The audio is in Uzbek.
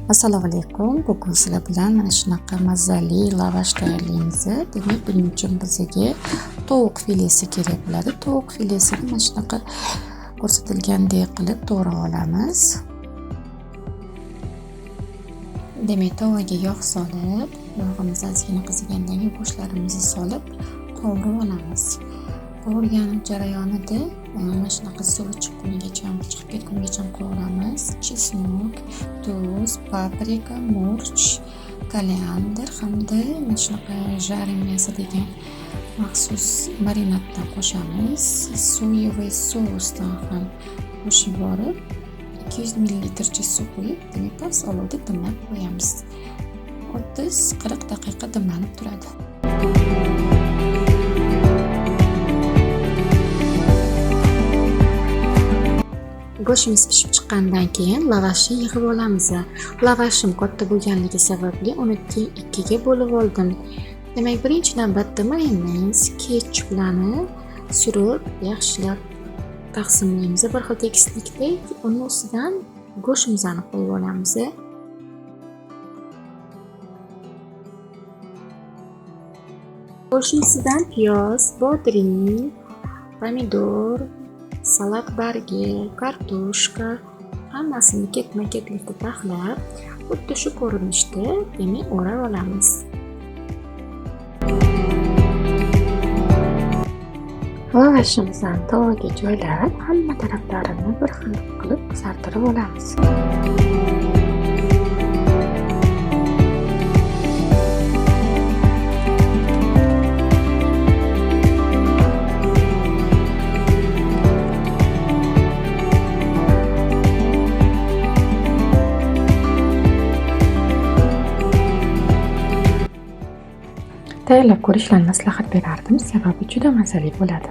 Assalomu alaykum. Bugun sizlar bilan mana shunaqa mazali lavash tayyorlaymiz. Demak, buning uchun bizga tovuq filesi kerak bo'ladi. Tovuq filesini mana shunaqa ko'rsatilgandek qilib to'g'rab olamiz. Demak, tovaga yog' solib, yog'imiz ozgina qizigandan keyin go'shtlarimizni solib qovurib olamiz. Qovurgan jarayonida mana shunaqa suvi chiqqunigacha, chiqib ketgunigacha qovuramiz. Chesnok, tuz, paprika, murch, koriander hamda mana shunaqa jarimyasi degan maxsus marinaddan qo'shamiz. Soyevый sousdan ham qo'shib borib 200 ml suv quyib, demak past olovda dimlab qo'yamiz. 30-40 daqiqa dimlanib turadi. Go'shtimiz pishib chiqqandan keyin lavashni yig'ib olamiz. Lavashim katta bo'lganligi sababli uni ikkiga bo'lib oldim. Demak, birinchi navbatda mayonez, ketchuplarni surib, yaxshilab taqsimlaymiz. Bir xil tekislikda uni ustidan go'shtimizni qo'yib olamiz. Go'shtning ustidan piyoz, bodring, pomidor, salat bargi, kartoshka hammasini ketma-ketlikda taxlab, xuddi shu ko'rinishda demak o'rab olamiz. Lavashimizni tovaga joylab, hamma taraflarini bir xil qilib qizartirib olamiz. Tayyorlab ko'rishlarini maslahat berardim, sababi juda mazali bo'ladi.